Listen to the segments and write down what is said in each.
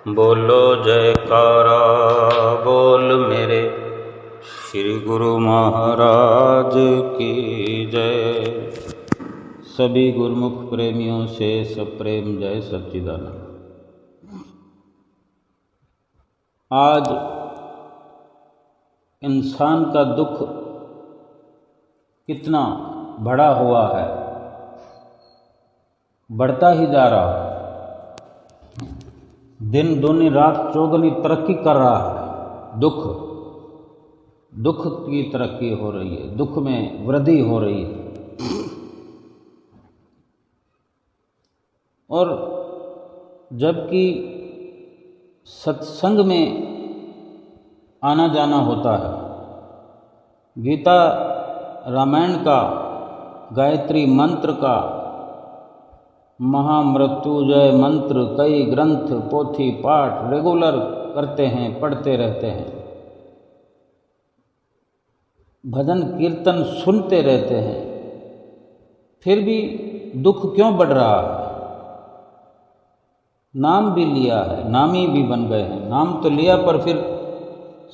बोलो जयकारा बोल मेरे श्री गुरु महाराज की जय। सभी गुरुमुख प्रेमियों से सप्रेम जय सच्चिदानंद। आज इंसान का दुख कितना बड़ा हुआ है, बढ़ता ही जा रहा है। दिन दूनी रात चौगुनी तरक्की कर रहा है। दुख की तरक्की हो रही है, दुख में वृद्धि हो रही है। और जबकि सत्संग में आना जाना होता है, गीता रामायण का, गायत्री मंत्र का, महामृत्युंजय मंत्र, कई ग्रंथ पोथी पाठ रेगुलर करते हैं, पढ़ते रहते हैं, भजन कीर्तन सुनते रहते हैं, फिर भी दुख क्यों बढ़ रहा है? नाम भी लिया है, नामी भी बन गए हैं। नाम तो लिया पर फिर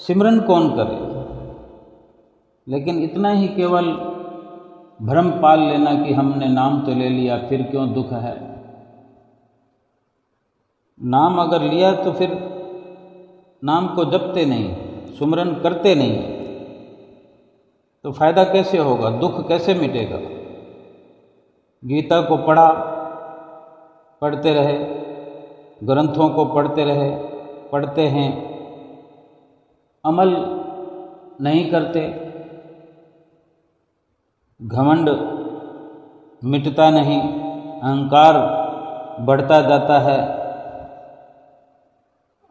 सिमरन कौन करे? लेकिन इतना ही केवल भ्रम पाल लेना कि हमने नाम तो ले लिया, फिर क्यों दुख है? नाम अगर लिया तो फिर नाम को जपते नहीं, सुमरन करते नहीं, तो फायदा कैसे होगा? दुख कैसे मिटेगा? गीता को पढ़ा, पढ़ते रहे, ग्रंथों को पढ़ते रहे, पढ़ते हैं, अमल नहीं करते, घमंड मिटता नहीं, अहंकार बढ़ता जाता है।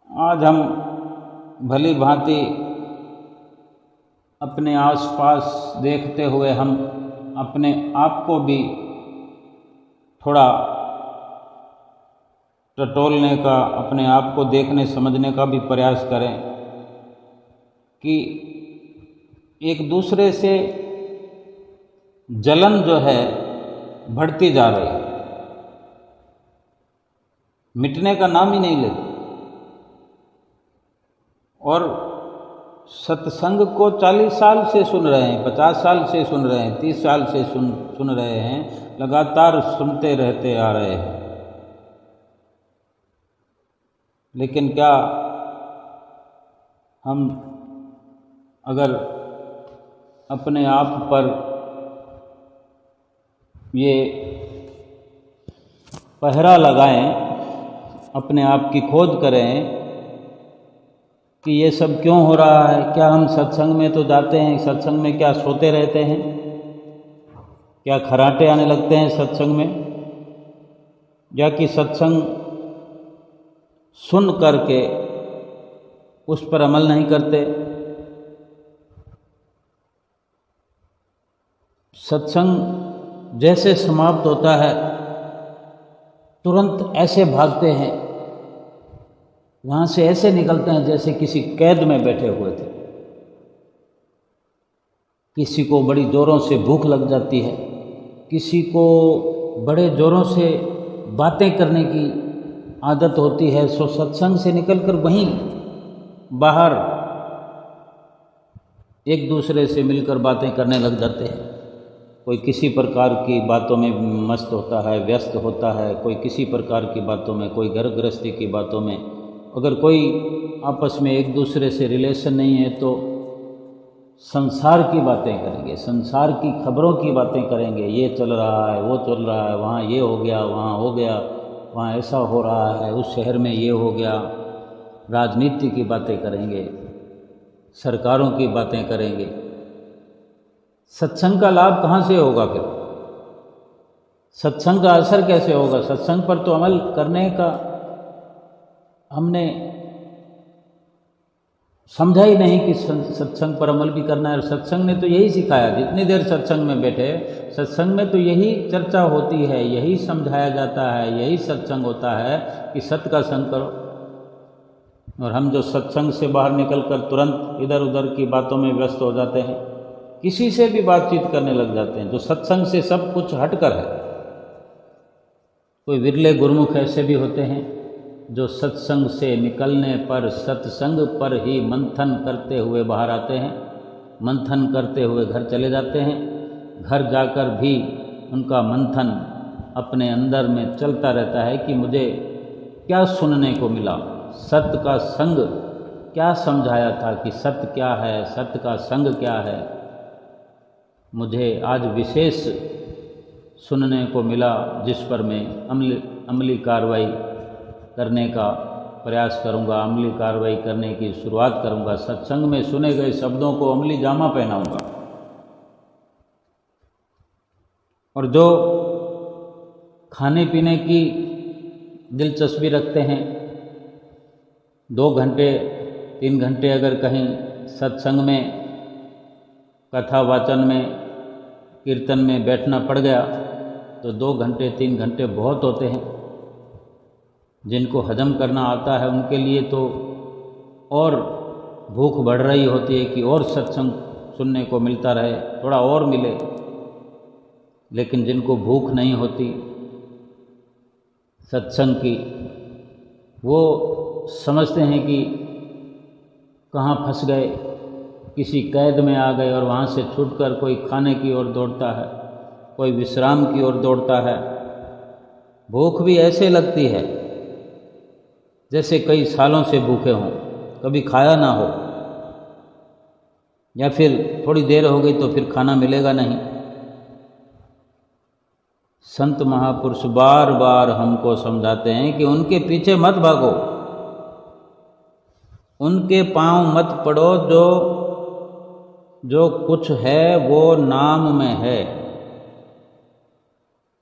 आज हम भली भांति अपने आसपास देखते हुए हम अपने आप को भी थोड़ा टटोलने का, अपने आप को देखने समझने का भी प्रयास करें कि एक दूसरे से जलन जो है बढ़ती जा रही है, मिटने का नाम ही नहीं लेती। और सत्संग को 40 साल से सुन रहे हैं, 50 साल से सुन रहे हैं, 30 साल से सुन रहे हैं, लगातार सुनते रहते आ रहे हैं। लेकिन क्या हम अगर अपने आप पर ये पहरा लगाएं, अपने आप की खोज करें कि ये सब क्यों हो रहा है? क्या हम सत्संग में तो जाते हैं, सत्संग में क्या सोते रहते हैं? क्या खराटे आने लगते हैं सत्संग में? या कि सत्संग सुन करके उस पर अमल नहीं करते? सत्संग जैसे समाप्त होता है तुरंत ऐसे भागते हैं, वहाँ से ऐसे निकलते हैं जैसे किसी कैद में बैठे हुए थे। किसी को बड़ी ज़ोरों से भूख लग जाती है, किसी को बड़े ज़ोरों से बातें करने की आदत होती है, सो सत्संग से निकलकर वहीं बाहर एक दूसरे से मिलकर बातें करने लग जाते हैं। कोई किसी प्रकार की बातों में मस्त होता है, व्यस्त होता है, कोई किसी प्रकार की बातों में, कोई घर गृहस्थी की बातों में। अगर कोई आपस में एक दूसरे से रिलेशन नहीं है तो संसार की बातें करेंगे, संसार की खबरों की बातें करेंगे। ये चल रहा है, वो चल रहा है, वहाँ ये हो गया, वहाँ हो गया, वहाँ ऐसा हो रहा है, उस शहर में ये हो गया। राजनीति की बातें करेंगे, सरकारों की बातें करेंगे। सत्संग का लाभ कहाँ से होगा फिर? सत्संग का असर कैसे होगा? सत्संग पर तो अमल करने का हमने समझा ही नहीं कि सत्संग पर अमल भी करना है। और सत्संग ने तो यही सिखाया, जितनी देर सत्संग में बैठे, सत्संग में तो यही चर्चा होती है, यही समझाया जाता है, यही सत्संग होता है कि सत्य का संग करो। और हम जो सत्संग से बाहर निकलकर तुरंत इधर उधर की बातों में व्यस्त हो जाते हैं, किसी से भी बातचीत करने लग जाते हैं जो सत्संग से सब कुछ हटकर है। कोई विरले गुरुमुख ऐसे भी होते हैं जो सत्संग से निकलने पर सत्संग पर ही मंथन करते हुए बाहर आते हैं, मंथन करते हुए घर चले जाते हैं। घर जाकर भी उनका मंथन अपने अंदर में चलता रहता है कि मुझे क्या सुनने को मिला, सत्य का संग क्या समझाया था कि सत्य क्या है, सत्य का संग क्या है। मुझे आज विशेष सुनने को मिला जिस पर मैं अमली कार्रवाई करने का प्रयास करूंगा, अमली कार्रवाई करने की शुरुआत करूंगा। सत्संग में सुने गए शब्दों को अमली जामा पहनाऊंगा। और जो खाने पीने की दिलचस्पी रखते हैं, 2 घंटे 3 घंटे अगर कहीं सत्संग में, कथा वाचन में, कीर्तन में बैठना पड़ गया तो 2 घंटे 3 घंटे बहुत होते हैं। जिनको हजम करना आता है उनके लिए तो और भूख बढ़ रही होती है कि और सत्संग सुनने को मिलता रहे, थोड़ा और मिले। लेकिन जिनको भूख नहीं होती सत्संग की, वो समझते हैं कि कहाँ फंस गए, किसी कैद में आ गए और वहाँ से छूटकर कोई खाने की ओर दौड़ता है, कोई विश्राम की ओर दौड़ता है। भूख भी ऐसे लगती है जैसे कई सालों से भूखे हों, कभी खाया ना हो, या फिर थोड़ी देर हो गई तो फिर खाना मिलेगा नहीं। संत महापुरुष बार बार हमको समझाते हैं कि उनके पीछे मत भागो, उनके पांव मत पड़ो। जो कुछ है वो नाम में है।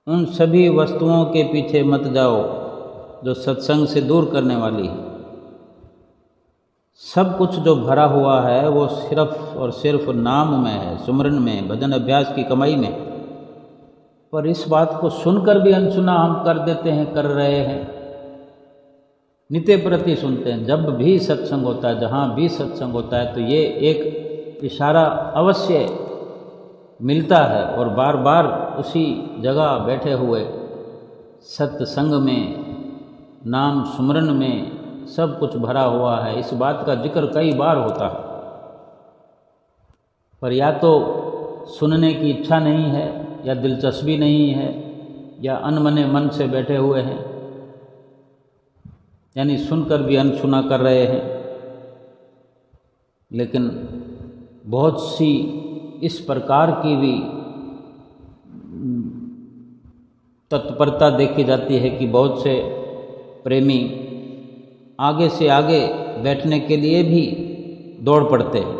उन सभी वस्तुओं के पीछे मत जाओ जो सत्संग से दूर करने वाली है। सब कुछ जो भरा हुआ है वो सिर्फ और सिर्फ नाम में है, सुमरन में, भजन अभ्यास की कमाई में। पर इस बात को सुनकर भी अनसुना हम कर देते हैं, कर रहे हैं। नित्य प्रति सुनते हैं, जब भी सत्संग होता है, जहाँ भी सत्संग होता है, तो ये एक इशारा अवश्य मिलता है। और बार बार उसी जगह बैठे हुए सत्संग में, नाम सुमरन में सब कुछ भरा हुआ है, इस बात का जिक्र कई बार होता है। पर या तो सुनने की इच्छा नहीं है, या दिलचस्पी नहीं है, या अनमने मन से बैठे हुए हैं, यानी सुनकर भी अनसुना कर रहे हैं। लेकिन बहुत सी इस प्रकार की भी तत्परता देखी जाती है कि बहुत से प्रेमी आगे से आगे बैठने के लिए भी दौड़ पड़ते हैं,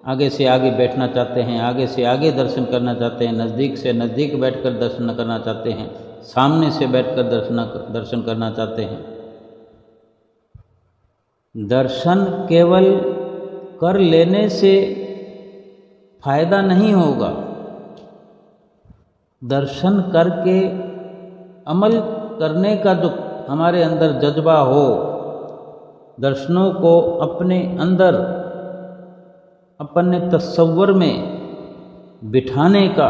आगे से आगे बैठना चाहते हैं, आगे से आगे दर्शन करना चाहते हैं, नज़दीक से नज़दीक बैठकर दर्शन करना चाहते हैं, सामने से बैठकर दर्शन करना चाहते हैं। दर्शन केवल कर लेने से फायदा नहीं होगा। दर्शन करके अमल करने का जो हमारे अंदर जज्बा हो, दर्शनों को अपने अंदर, अपने तस्वर में बिठाने का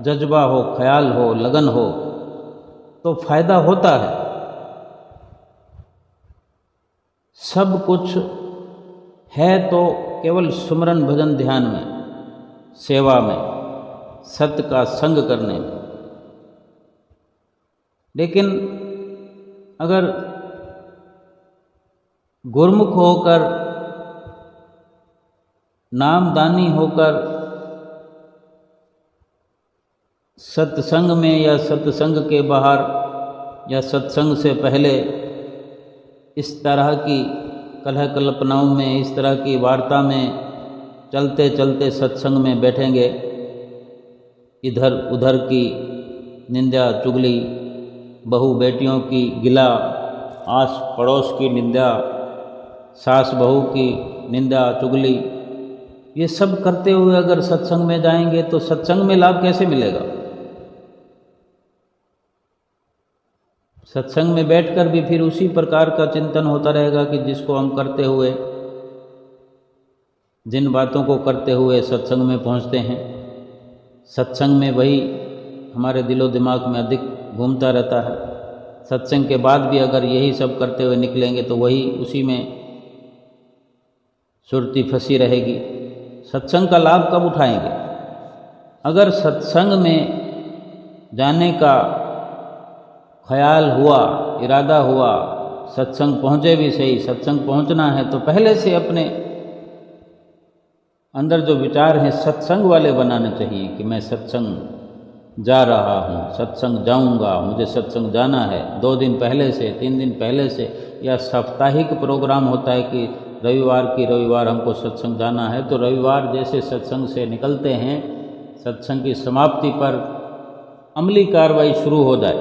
जज्बा हो, ख्याल हो, लगन हो, तो फायदा होता है। सब कुछ है तो केवल सुमरन भजन ध्यान में, सेवा में, सत्य का संग करने में। लेकिन अगर गुरमुख होकर, नामदानी होकर सत्संग में या सत्संग के बाहर या सत्संग से पहले इस तरह की कलह कल्पनाओं में, इस तरह की वार्ता में चलते चलते सत्संग में बैठेंगे, इधर उधर की निंदा चुगली, बहू बेटियों की गिला, आस पड़ोस की निंदा, सास बहू की निंदा चुगली, ये सब करते हुए अगर सत्संग में जाएंगे तो सत्संग में लाभ कैसे मिलेगा? सत्संग में बैठकर भी फिर उसी प्रकार का चिंतन होता रहेगा कि जिसको हम करते हुए, जिन बातों को करते हुए सत्संग में पहुंचते हैं, सत्संग में वही हमारे दिलो दिमाग में अधिक घूमता रहता है। सत्संग के बाद भी अगर यही सब करते हुए निकलेंगे तो वही उसी में सुरती फंसी रहेगी। सत्संग का लाभ कब उठाएंगे? अगर सत्संग में जाने का ख्याल हुआ, इरादा हुआ, सत्संग पहुँचे भी सही, सत्संग पहुँचना है तो पहले से अपने अंदर जो विचार हैं सत्संग वाले बनाने चाहिए कि मैं सत्संग जा रहा हूँ, सत्संग जाऊँगा, मुझे सत्संग जाना है। 2 दिन पहले से, 3 दिन पहले से, या साप्ताहिक प्रोग्राम होता है कि रविवार हमको सत्संग जाना है, तो रविवार जैसे सत्संग से निकलते हैं, सत्संग की समाप्ति पर अमली कार्रवाई शुरू हो जाए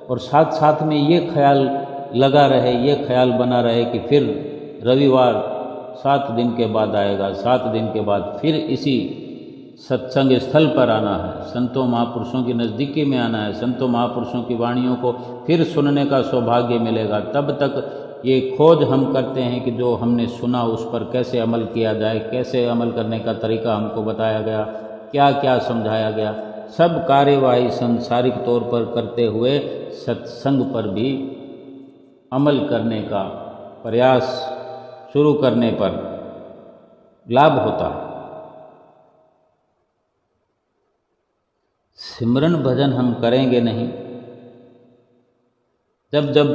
और साथ साथ में ये ख्याल लगा रहे, ये ख्याल बना रहे कि फिर रविवार 7 दिन के बाद आएगा, 7 दिन के बाद फिर इसी सत्संग स्थल पर आना है, संतों महापुरुषों की नज़दीकी में आना है, संतों महापुरुषों की वाणियों को फिर सुनने का सौभाग्य मिलेगा। तब तक ये खोज हम करते हैं कि जो हमने सुना उस पर कैसे अमल किया जाए, कैसे अमल करने का तरीका हमको बताया गया, क्या क्या समझाया गया। सब कार्यवाही सांसारिक तौर पर करते हुए सत्संग पर भी अमल करने का प्रयास शुरू करने पर लाभ होता है। सिमरन भजन हम करेंगे नहीं। जब जब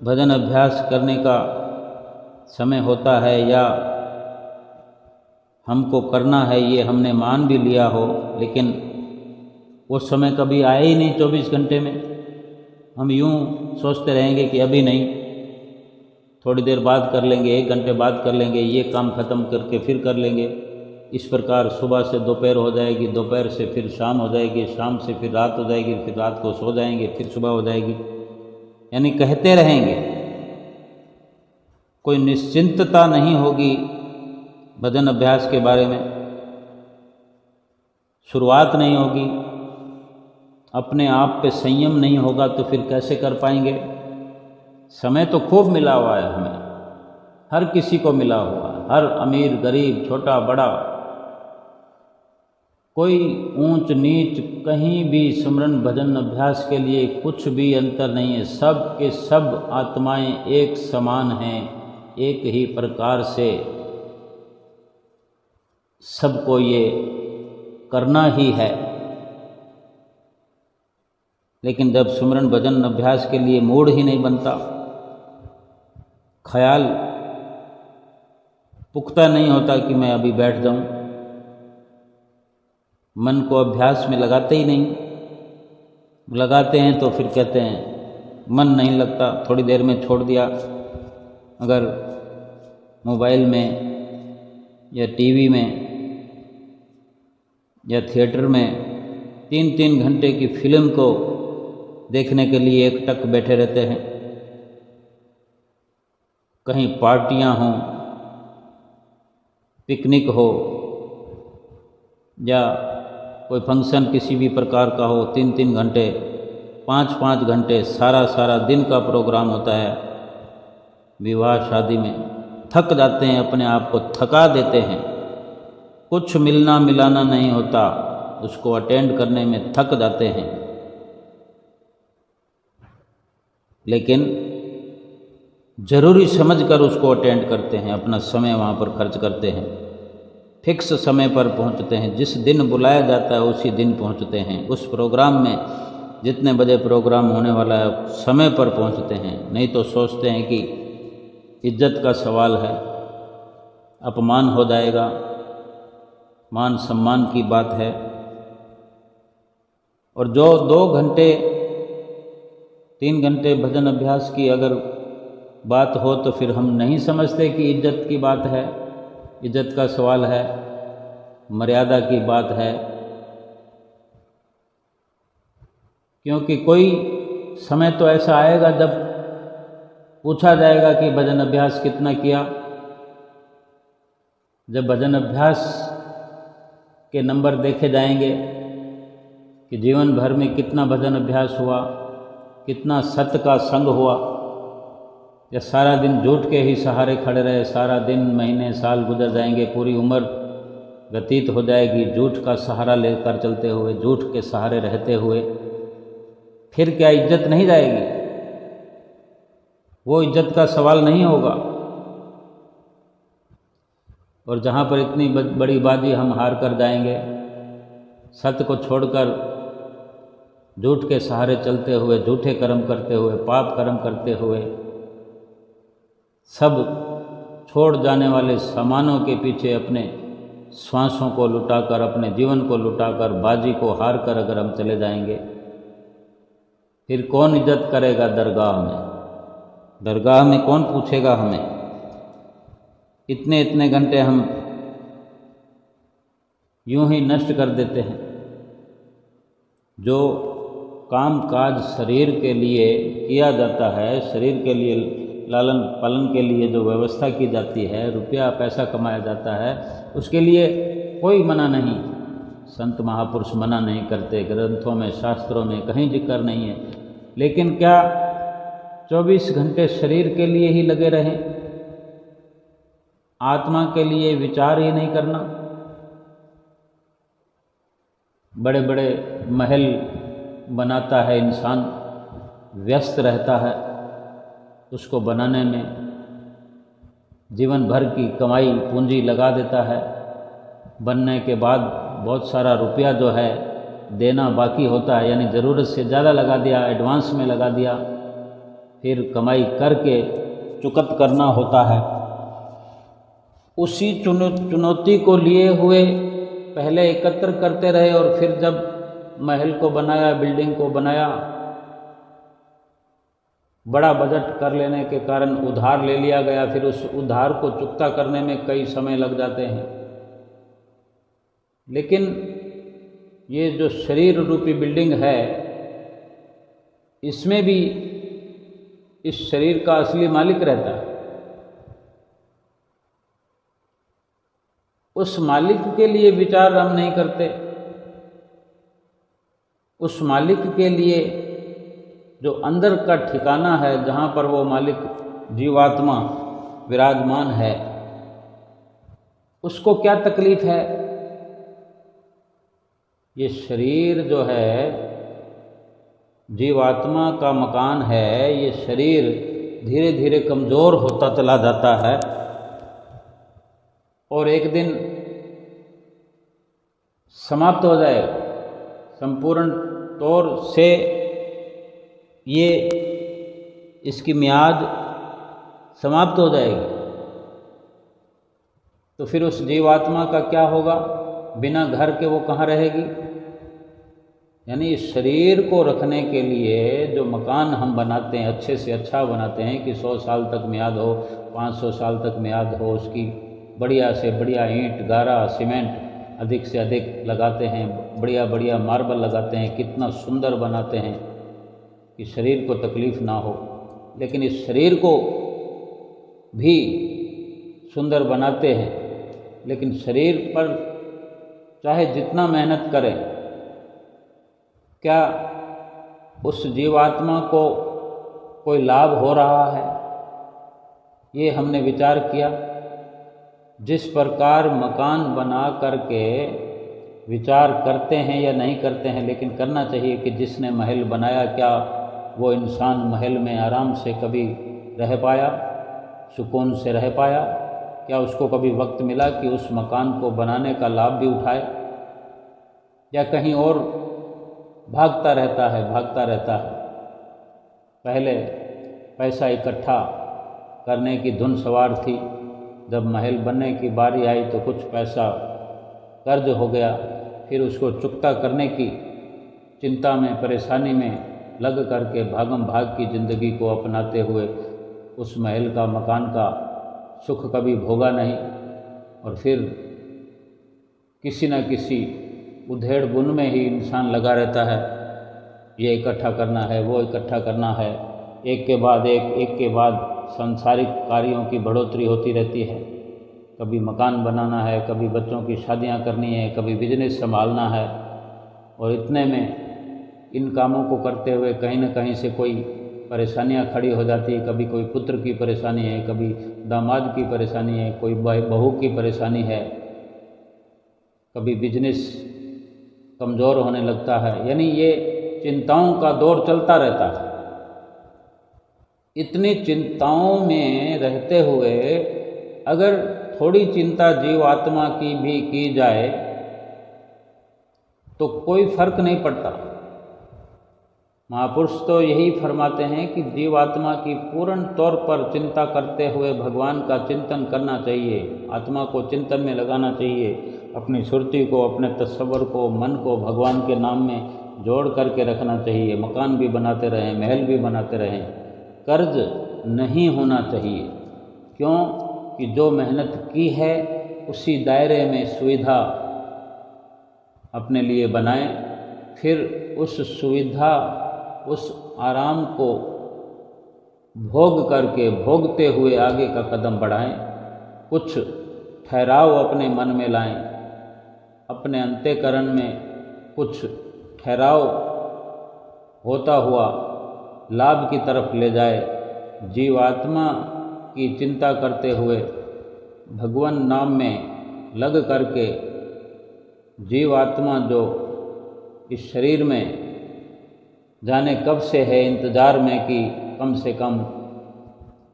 भजन अभ्यास करने का समय होता है या हमको करना है, ये हमने मान भी लिया हो, लेकिन वो समय कभी आया ही नहीं 24 घंटे में। हम यूं सोचते रहेंगे कि अभी नहीं, थोड़ी देर बाद कर लेंगे, 1 घंटे बाद कर लेंगे, ये काम ख़त्म करके फिर कर लेंगे। इस प्रकार सुबह से दोपहर हो जाएगी, दोपहर से फिर शाम हो जाएगी, शाम से फिर रात हो जाएगी, फिर रात को सो जाएंगे, फिर सुबह हो जाएगी। यानी कहते रहेंगे, कोई निश्चिंतता नहीं होगी भजन अभ्यास के बारे में, शुरुआत नहीं होगी, अपने आप पे संयम नहीं होगा तो फिर कैसे कर पाएंगे। समय तो खूब मिला हुआ है हमें, हर किसी को मिला हुआ है, हर अमीर गरीब छोटा बड़ा, कोई ऊंच नीच कहीं भी सिमरन भजन अभ्यास के लिए कुछ भी अंतर नहीं है। सब के सब आत्माएं एक समान हैं, एक ही प्रकार से सबको ये करना ही है। लेकिन जब सिमरन भजन अभ्यास के लिए मूड ही नहीं बनता, ख्याल पुख्ता नहीं होता कि मैं अभी बैठ जाऊं, मन को अभ्यास में लगाते ही नहीं, लगाते हैं तो फिर कहते हैं मन नहीं लगता, थोड़ी देर में छोड़ दिया। अगर मोबाइल में या टीवी में या थिएटर में 3-3 घंटे की फिल्म को देखने के लिए एकटक बैठे रहते हैं। कहीं पार्टियां हों, पिकनिक हो या कोई फंक्शन किसी भी प्रकार का हो, 3-3 घंटे 5-5 घंटे सारा दिन का प्रोग्राम होता है। विवाह शादी में थक जाते हैं, अपने आप को थका देते हैं, कुछ मिलना मिलाना नहीं होता, उसको अटेंड करने में थक जाते हैं। लेकिन जरूरी समझकर उसको अटेंड करते हैं, अपना समय वहाँ पर खर्च करते हैं, फिक्स समय पर पहुँचते हैं, जिस दिन बुलाया जाता है उसी दिन पहुँचते हैं। उस प्रोग्राम में जितने बजे प्रोग्राम होने वाला है समय पर पहुँचते हैं। नहीं तो सोचते हैं कि इज्जत का सवाल है, अपमान हो जाएगा, मान सम्मान की बात है। और जो 2 घंटे 3 घंटे भजन अभ्यास की अगर बात हो तो फिर हम नहीं समझते कि इज्जत की बात है, इज्जत का सवाल है, मर्यादा की बात है। क्योंकि कोई समय तो ऐसा आएगा जब पूछा जाएगा कि भजन अभ्यास कितना किया। जब भजन अभ्यास के नंबर देखे जाएंगे कि जीवन भर में कितना भजन अभ्यास हुआ, कितना सत्य का संग हुआ, या सारा दिन झूठ के ही सहारे खड़े रहे, सारा दिन महीने साल गुजर जाएंगे, पूरी उम्र व्यतीत हो जाएगी झूठ का सहारा लेकर चलते हुए, झूठ के सहारे रहते हुए। फिर क्या इज्जत नहीं जाएगी? वो इज्जत का सवाल नहीं होगा। और जहाँ पर इतनी बड़ी बाजी हम हार कर जाएंगे, सत्य को छोड़कर झूठ के सहारे चलते हुए, झूठे कर्म करते हुए, पाप कर्म करते हुए, सब छोड़ जाने वाले सामानों के पीछे अपने श्वासों को लुटाकर, अपने जीवन को लुटाकर, बाजी को हार कर अगर हम चले जाएंगे, फिर कौन इज्जत करेगा दरगाह में? दरगाह में कौन पूछेगा हमें? इतने इतने घंटे हम यूं ही नष्ट कर देते हैं। जो काम काज शरीर के लिए किया जाता है, शरीर के लिए लालन पालन के लिए जो व्यवस्था की जाती है, रुपया पैसा कमाया जाता है, उसके लिए कोई मना नहीं। संत महापुरुष मना नहीं करते, ग्रंथों में शास्त्रों में कहीं जिक्र नहीं है। लेकिन क्या 24 घंटे शरीर के लिए ही लगे रहें? आत्मा के लिए विचार ही नहीं करना? बड़े बड़े महल बनाता है इंसान, व्यस्त रहता है, उसको बनाने में जीवन भर की कमाई पूंजी लगा देता है। बनने के बाद बहुत सारा रुपया जो है देना बाकी होता है, यानी ज़रूरत से ज़्यादा लगा दिया, एडवांस में लगा दिया, फिर कमाई करके चुकत करना होता है। उसी चुनौती को लिए हुए पहले एकत्र करते रहे और फिर जब महल को बनाया, बिल्डिंग को बनाया, बड़ा बजट कर लेने के कारण उधार ले लिया गया, फिर उस उधार को चुकता करने में कई समय लग जाते हैं। लेकिन ये जो शरीर रूपी बिल्डिंग है, इसमें भी इस शरीर का असली मालिक रहता है। उस मालिक के लिए विचार हम नहीं करते। उस मालिक के लिए जो अंदर का ठिकाना है, जहाँ पर वो मालिक जीवात्मा विराजमान है, उसको क्या तकलीफ है? ये शरीर जो है जीवात्मा का मकान है, ये शरीर धीरे धीरे कमज़ोर होता चला जाता है और एक दिन समाप्त हो जाएगा। संपूर्ण तौर से ये इसकी मियाद समाप्त हो जाएगी। तो फिर उस जीवात्मा का क्या होगा? बिना घर के वो कहाँ रहेगी? यानी इस शरीर को रखने के लिए जो मकान हम बनाते हैं, अच्छे से अच्छा बनाते हैं कि 100 साल तक मियाद हो, 500 साल तक मियाद हो, उसकी बढ़िया से बढ़िया ईंट, गारा, सीमेंट अधिक से अधिक लगाते हैं, बढ़िया बढ़िया मार्बल लगाते हैं, कितना सुंदर बनाते हैं कि शरीर को तकलीफ़ ना हो। लेकिन इस शरीर को भी सुंदर बनाते हैं, लेकिन शरीर पर चाहे जितना मेहनत करें, क्या उस जीवात्मा को कोई लाभ हो रहा है? ये हमने विचार किया। जिस प्रकार मकान बना करके विचार करते हैं या नहीं करते हैं, लेकिन करना चाहिए कि जिसने महल बनाया, क्या वो इंसान महल में आराम से कभी रह पाया, सुकून से रह पाया? क्या उसको कभी वक्त मिला कि उस मकान को बनाने का लाभ भी उठाए? या कहीं और भागता रहता है। पहले पैसा इकट्ठा करने की धुन सवार थी, जब महल बनने की बारी आई तो कुछ पैसा कर्ज हो गया, फिर उसको चुकता करने की चिंता में, परेशानी में लग करके भागम भाग की ज़िंदगी को अपनाते हुए उस महल का, मकान का सुख कभी भोगा नहीं, और फिर किसी न किसी उधेड़ बुन में ही इंसान लगा रहता है। ये इकट्ठा करना है, वो इकट्ठा करना है, एक के बाद एक के बाद सांसारिक कार्यों की बढ़ोतरी होती रहती है। कभी मकान बनाना है, कभी बच्चों की शादियां करनी है, कभी बिजनेस संभालना है, और इतने में इन कामों को करते हुए कहीं न कहीं से कोई परेशानियां खड़ी हो जाती है। कभी कोई पुत्र की परेशानी है, कभी दामाद की परेशानी है, कोई बहू की परेशानी है, कभी बिजनेस कमज़ोर होने लगता है। यानी ये चिंताओं का दौर चलता रहता है। इतनी चिंताओं में रहते हुए अगर थोड़ी चिंता जीवात्मा की भी की जाए तो कोई फर्क नहीं पड़ता। महापुरुष तो यही फरमाते हैं कि जीवात्मा की पूर्ण तौर पर चिंता करते हुए भगवान का चिंतन करना चाहिए, आत्मा को चिंतन में लगाना चाहिए, अपनी सुरती को, अपने तस्वर को, मन को भगवान के नाम में जोड़ करके रखना चाहिए। मकान भी बनाते रहें, महल भी बनाते रहें, कर्ज नहीं होना चाहिए। क्यों कि जो मेहनत की है उसी दायरे में सुविधा अपने लिए बनाएं, फिर उस सुविधा, उस आराम को भोगते हुए आगे का कदम बढ़ाएं। कुछ ठहराव अपने मन में लाएं, अपने अंतःकरण में कुछ ठहराव होता हुआ लाभ की तरफ ले जाए। जीवात्मा की चिंता करते हुए भगवान नाम में लग करके जीवात्मा जो इस शरीर में जाने कब से है इंतज़ार में कि कम से कम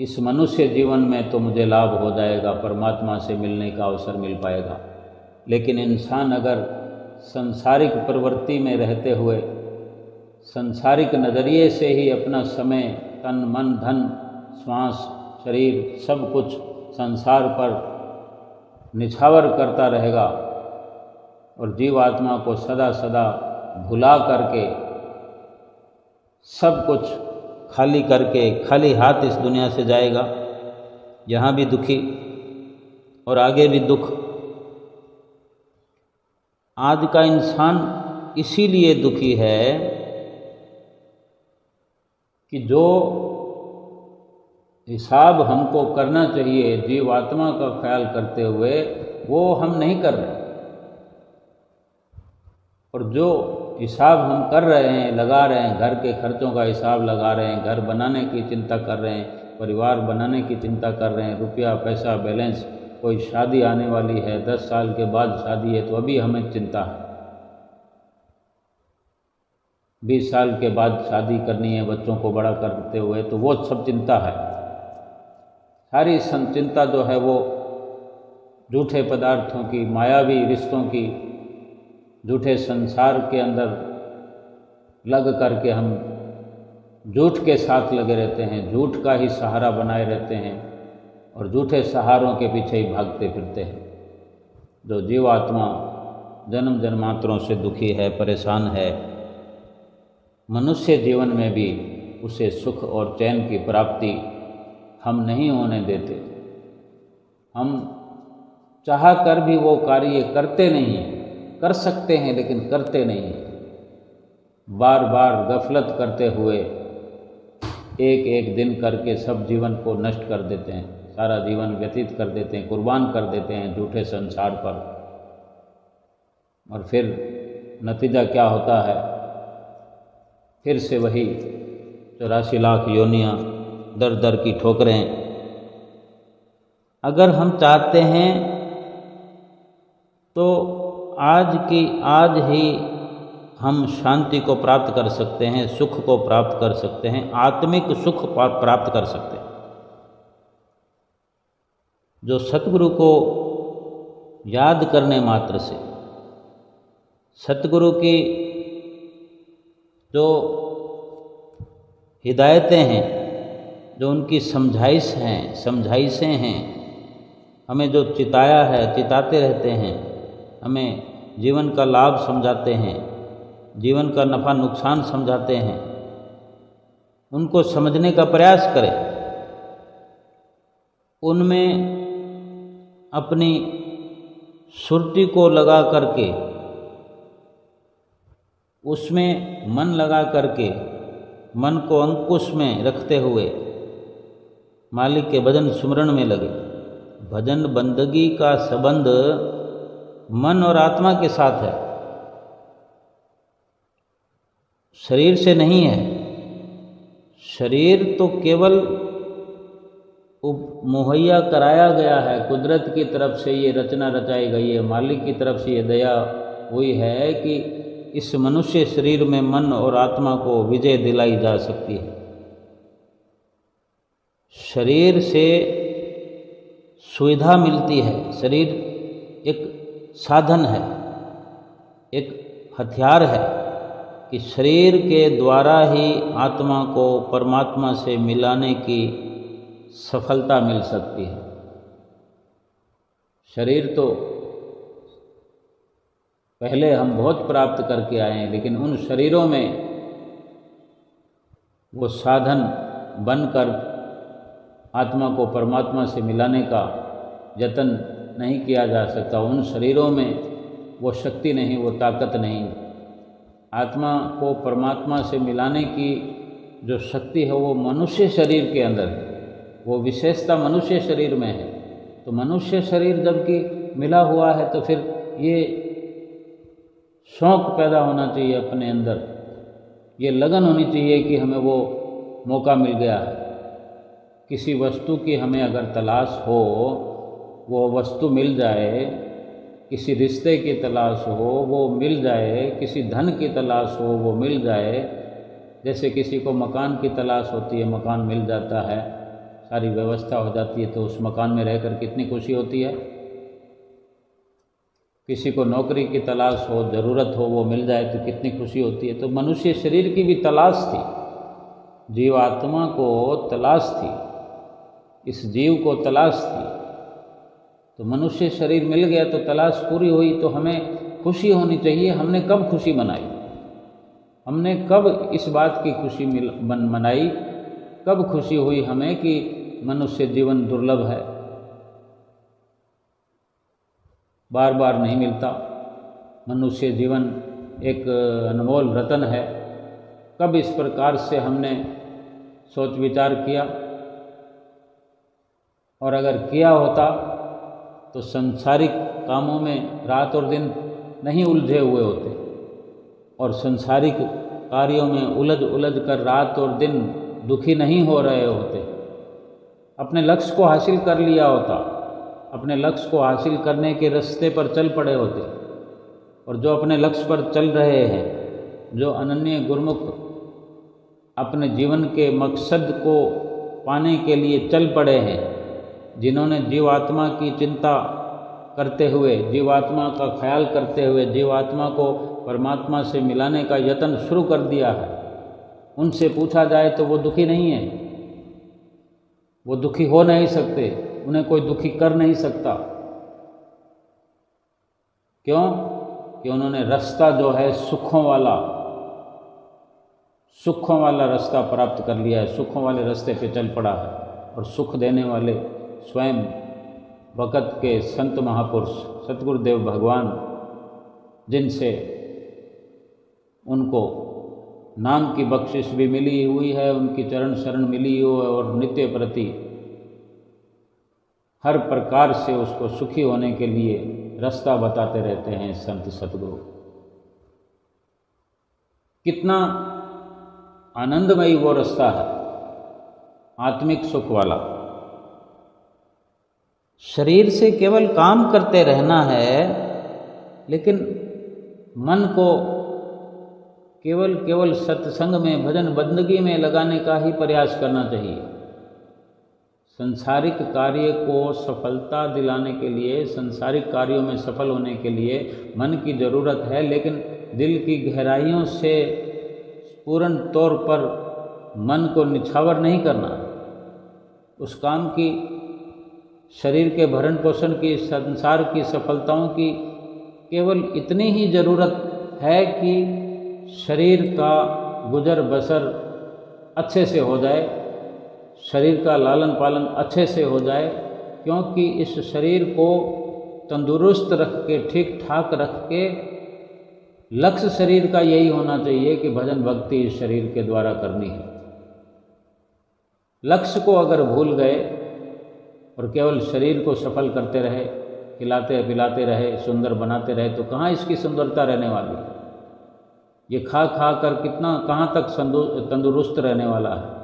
इस मनुष्य जीवन में तो मुझे लाभ हो जाएगा, परमात्मा से मिलने का अवसर मिल पाएगा। लेकिन इंसान अगर सांसारिक प्रवृत्ति में रहते हुए सांसारिक नज़रिए से ही अपना समय, तन, मन, धन, श्वास, शरीर सब कुछ संसार पर निछावर करता रहेगा और जीवात्मा को सदा सदा भुला करके सब कुछ खाली करके खाली हाथ इस दुनिया से जाएगा, यहाँ भी दुखी और आगे भी दुख। आज का इंसान इसीलिए दुखी है कि जो हिसाब हमको करना चाहिए जीवात्मा का ख्याल करते हुए वो हम नहीं कर रहे, और जो हिसाब हम कर रहे हैं, लगा रहे हैं, घर के खर्चों का हिसाब लगा रहे हैं, घर बनाने की चिंता कर रहे हैं, परिवार बनाने की चिंता कर रहे हैं, रुपया पैसा बैलेंस, कोई शादी आने वाली है, 10 साल के बाद शादी है तो अभी हमें चिंता है, 20 साल के बाद शादी करनी है बच्चों को बड़ा करते हुए, तो वो सब चिंता है। सारी चिंता जो है वो झूठे पदार्थों की, मायावी रिश्तों की, झूठे संसार के अंदर लग करके हम झूठ के साथ लगे रहते हैं, झूठ का ही सहारा बनाए रहते हैं और झूठे सहारों के पीछे ही भागते फिरते हैं। जो जीवात्मा जन्म जन्मांतरों से दुखी है, परेशान है, मनुष्य जीवन में भी उसे सुख और चैन की प्राप्ति हम नहीं होने देते। हम चाह कर भी वो कार्य करते नहीं हैं, कर सकते हैं लेकिन करते नहीं हैं। बार बार गफलत करते हुए एक एक दिन करके सब जीवन को नष्ट कर देते हैं, सारा जीवन व्यतीत कर देते हैं, कुर्बान कर देते हैं झूठे संसार पर। और फिर नतीजा क्या होता है? फिर से वही 84 लाख योनियाँ, दर दर की ठोकरें। अगर हम चाहते हैं तो आज की आज ही हम शांति को प्राप्त कर सकते हैं, सुख को प्राप्त कर सकते हैं, आत्मिक सुख प्राप्त कर सकते हैं। जो सतगुरु को याद करने मात्र से, सतगुरु की जो हिदायतें हैं, जो उनकी समझाइशें हैं, हमें जो चिताया है, चिताते रहते हैं, हमें जीवन का लाभ समझाते हैं, जीवन का नफ़ा नुकसान समझाते हैं, उनको समझने का प्रयास करें। उनमें अपनी सुरती को लगा करके, उसमें मन लगा करके, मन को अंकुश में रखते हुए मालिक के भजन सुमरण में लगे। भजन बंदगी का संबंध मन और आत्मा के साथ है, शरीर से नहीं है। शरीर तो केवल मुहैया कराया गया है, कुदरत की तरफ से ये रचना रचाई गई है, मालिक की तरफ से ये दया हुई है कि इस मनुष्य शरीर में मन और आत्मा को विजय दिलाई जा सकती है। शरीर से सुविधा मिलती है, शरीर एक साधन है, एक हथियार है कि शरीर के द्वारा ही आत्मा को परमात्मा से मिलाने की सफलता मिल सकती है। शरीर तो पहले हम बहुत प्राप्त करके आए हैं, लेकिन उन शरीरों में वो साधन बनकर आत्मा को परमात्मा से मिलाने का यत्न नहीं किया जा सकता। उन शरीरों में वो शक्ति नहीं, वो ताकत नहीं। आत्मा को परमात्मा से मिलाने की जो शक्ति है वो मनुष्य शरीर के अंदर है, वो विशेषता मनुष्य शरीर में है। तो मनुष्य शरीर जबकि मिला हुआ है तो फिर ये शौक़ पैदा होना चाहिए अपने अंदर, ये लगन होनी चाहिए कि हमें वो मौका मिल गया है। किसी वस्तु की हमें अगर तलाश हो, वो वस्तु मिल जाए, किसी रिश्ते की तलाश हो वो मिल जाए, किसी धन की तलाश हो वो मिल जाए, जैसे किसी को मकान की तलाश होती है, मकान मिल जाता है, सारी व्यवस्था हो जाती है तो उस मकान में रहकर कितनी खुशी होती है। किसी को नौकरी की तलाश हो, ज़रूरत हो, वो मिल जाए तो कितनी खुशी होती है। तो मनुष्य शरीर की भी तलाश थी, जीवात्मा को तलाश थी, इस जीव को तलाश थी। तो मनुष्य शरीर मिल गया तो तलाश पूरी हुई, तो हमें खुशी होनी चाहिए। हमने कब खुशी मनाई? हमने कब इस बात की खुशी मनाई? कब खुशी हुई हमें कि मनुष्य जीवन दुर्लभ है, बार बार नहीं मिलता, मनुष्य जीवन एक अनमोल रतन है। कब इस प्रकार से हमने सोच विचार किया? और अगर किया होता तो संसारिक कामों में रात और दिन नहीं उलझे हुए होते, और संसारिक कार्यों में उलझ उलझ कर रात और दिन दुखी नहीं हो रहे होते। अपने लक्ष्य को हासिल कर लिया होता, अपने लक्ष्य को हासिल करने के रास्ते पर चल पड़े होते। और जो अपने लक्ष्य पर चल रहे हैं, जो अनन्य गुरमुख अपने जीवन के मकसद को पाने के लिए चल पड़े हैं, जिन्होंने जीवात्मा की चिंता करते हुए, जीवात्मा का ख्याल करते हुए, जीवात्मा को परमात्मा से मिलाने का यत्न शुरू कर दिया है, उनसे पूछा जाए तो वो दुखी नहीं है, वो दुखी हो नहीं सकते, उन्हें कोई दुखी कर नहीं सकता। क्यों? कि उन्होंने रास्ता जो है सुखों वाला रास्ता प्राप्त कर लिया है, सुखों वाले रास्ते पे चल पड़ा है। और सुख देने वाले स्वयं वक़्त के संत महापुरुष सतगुरुदेव भगवान, जिनसे उनको नाम की बख्शिश भी मिली हुई है, उनकी चरण शरण मिली हुई है, और नित्य प्रति हर प्रकार से उसको सुखी होने के लिए रास्ता बताते रहते हैं संत सतगुरु। कितना आनंदमयी वो रास्ता है, आत्मिक सुख वाला। शरीर से केवल काम करते रहना है, लेकिन मन को केवल सत्संग में, भजन बंदगी में लगाने का ही प्रयास करना चाहिए। संसारिक कार्य को सफलता दिलाने के लिए, संसारिक कार्यों में सफल होने के लिए मन की ज़रूरत है, लेकिन दिल की गहराइयों से पूर्ण तौर पर मन को निछावर नहीं करना। उस काम की, शरीर के भरण पोषण की, संसार की सफलताओं की केवल इतनी ही ज़रूरत है कि शरीर का गुजर बसर अच्छे से हो जाए, शरीर का लालन पालन अच्छे से हो जाए। क्योंकि इस शरीर को तंदुरुस्त रख के, ठीक ठाक रख के, लक्ष्य शरीर का यही होना चाहिए कि भजन भक्ति इस शरीर के द्वारा करनी है। लक्ष्य को अगर भूल गए और केवल शरीर को सफल करते रहे, खिलाते पिलाते रहे, सुंदर बनाते रहे, तो कहाँ इसकी सुंदरता रहने वाली है? ये खा खा कर कितना, कहाँ तक तंदुरुस्त रहने वाला है?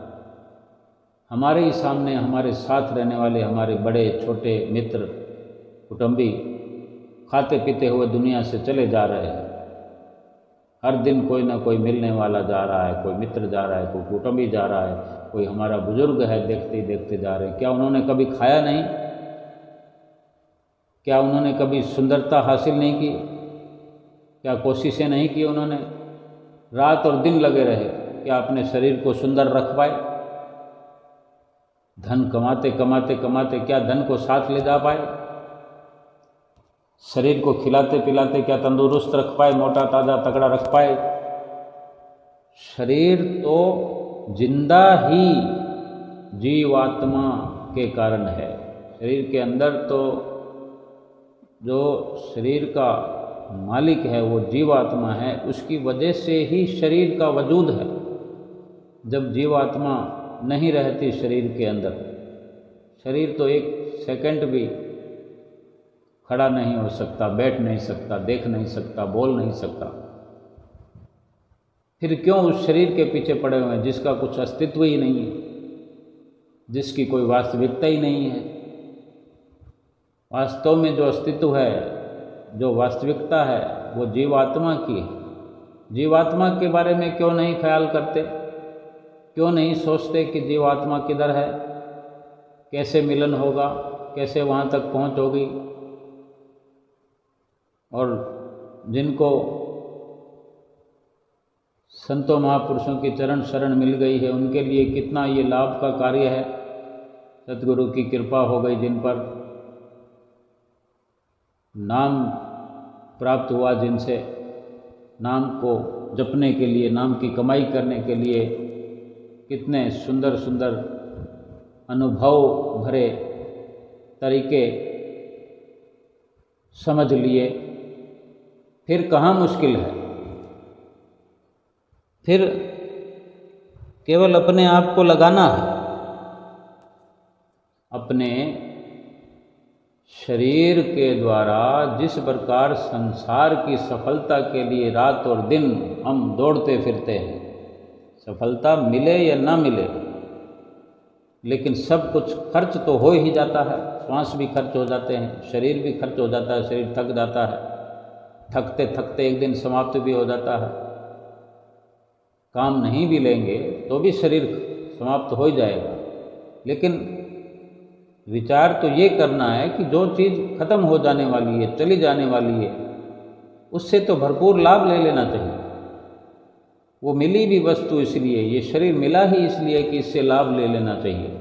हमारे ही सामने, हमारे साथ रहने वाले हमारे बड़े छोटे मित्र कुटुंबी खाते पीते हुए दुनिया से चले जा रहे हैं। हर दिन कोई ना कोई मिलने वाला जा रहा है, कोई मित्र जा रहा है, कोई कुटुंबी जा रहा है, कोई हमारा बुजुर्ग है, देखते ही देखते जा रहे हैं। क्या उन्होंने कभी खाया नहीं? क्या उन्होंने कभी सुंदरता हासिल नहीं की? क्या कोशिशें नहीं की उन्होंने? रात और दिन लगे रहे, क्या अपने शरीर को सुंदर रख पाए? धन कमाते कमाते कमाते क्या धन को साथ ले जा पाए? शरीर को खिलाते पिलाते क्या तंदुरुस्त रख पाए, मोटा ताज़ा तगड़ा रख पाए? शरीर तो जिंदा ही जीवात्मा के कारण है। शरीर के अंदर तो जो शरीर का मालिक है वो जीवात्मा है, उसकी वजह से ही शरीर का वजूद है। जब जीवात्मा नहीं रहती शरीर के अंदर, शरीर तो एक सेकंड भी खड़ा नहीं हो सकता, बैठ नहीं सकता, देख नहीं सकता, बोल नहीं सकता। फिर क्यों उस शरीर के पीछे पड़े हुए हैं जिसका कुछ अस्तित्व ही नहीं है, जिसकी कोई वास्तविकता ही नहीं है? वास्तव में जो अस्तित्व है, जो वास्तविकता है, वो जीवात्मा की है। जीवात्मा के बारे में क्यों नहीं ख्याल करते? क्यों नहीं सोचते कि जीवात्मा किधर है, कैसे मिलन होगा, कैसे वहाँ तक पहुँच होगी? और जिनको संतों महापुरुषों की चरण शरण मिल गई है, उनके लिए कितना ये लाभ का कार्य है। सतगुरु की कृपा हो गई जिन पर, नाम प्राप्त हुआ जिनसे, नाम को जपने के लिए, नाम की कमाई करने के लिए कितने सुंदर सुंदर अनुभव भरे तरीके समझ लिए। फिर कहाँ मुश्किल है? फिर केवल अपने आप को लगाना है। अपने शरीर के द्वारा जिस प्रकार संसार की सफलता के लिए रात और दिन हम दौड़ते फिरते हैं, सफलता मिले या ना मिले, लेकिन सब कुछ खर्च तो हो ही जाता है। श्वास भी खर्च हो जाते हैं, शरीर भी खर्च हो जाता है, शरीर थक जाता है, थकते थकते एक दिन समाप्त भी हो जाता है। काम नहीं भी लेंगे तो भी शरीर समाप्त हो ही जाएगा। लेकिन विचार तो ये करना है कि जो चीज़ खत्म हो जाने वाली है, चली जाने वाली है, उससे तो भरपूर लाभ ले लेना चाहिए। वो मिली भी वस्तु इसलिए, ये शरीर मिला ही इसलिए कि इससे लाभ ले लेना चाहिए।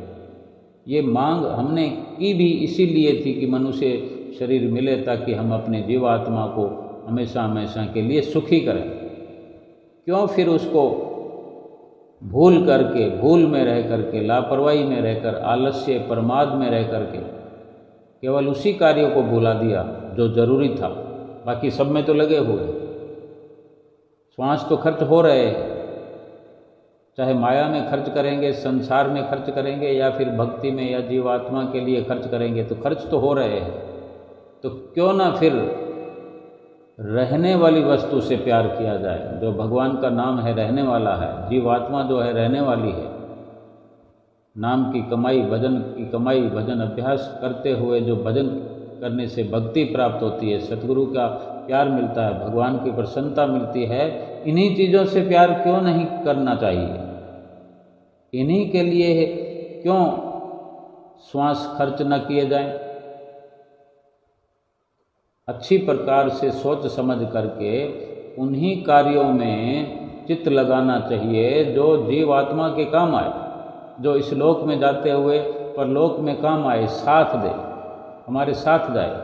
ये मांग हमने की भी इसीलिए थी कि मनुष्य शरीर मिले ताकि हम अपने जीवात्मा को हमेशा हमेशा के लिए सुखी करें। क्यों फिर उसको भूल करके, भूल में रह करके, लापरवाही में रहकर, आलस्य प्रमाद में रह करके केवल उसी कार्य को भुला दिया जो जरूरी था, बाकी सब में तो लगे हुए। श्वास तो खर्च हो रहे हैं, चाहे माया में खर्च करेंगे, संसार में खर्च करेंगे, या फिर भक्ति में या जीवात्मा के लिए खर्च करेंगे, तो खर्च तो हो रहे हैं। तो क्यों ना फिर रहने वाली वस्तु से प्यार किया जाए, जो भगवान का नाम है, रहने वाला है। जीवात्मा जो है रहने वाली है। नाम की कमाई, भजन की कमाई, भजन अभ्यास करते हुए जो भजन करने से भक्ति प्राप्त होती है, सतगुरु का प्यार मिलता है, भगवान की प्रसन्नता मिलती है, इन्हीं चीज़ों से प्यार क्यों नहीं करना चाहिए? इन्हीं के लिए क्यों श्वास खर्च न किए जाएं? अच्छी प्रकार से सोच समझ करके उन्हीं कार्यों में चित्त लगाना चाहिए जो जीवात्मा के काम आए, जो इस लोक में जाते हुए परलोक में काम आए, साथ दे, हमारे साथ जाए।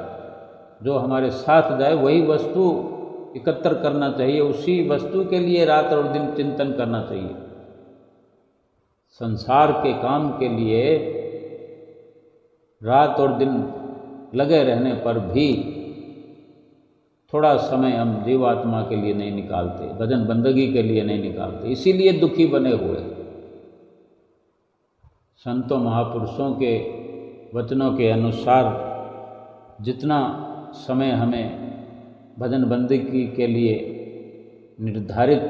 जो हमारे साथ जाए वही वस्तु एकत्र करना चाहिए, उसी वस्तु के लिए रात और दिन चिंतन करना चाहिए। संसार के काम के लिए रात और दिन लगे रहने पर भी थोड़ा समय हम जीवात्मा के लिए नहीं निकालते, भजन बंदगी के लिए नहीं निकालते, इसीलिए दुखी बने हुए। संतों महापुरुषों के वचनों के अनुसार जितना समय हमें भजन बंदगी के लिए निर्धारित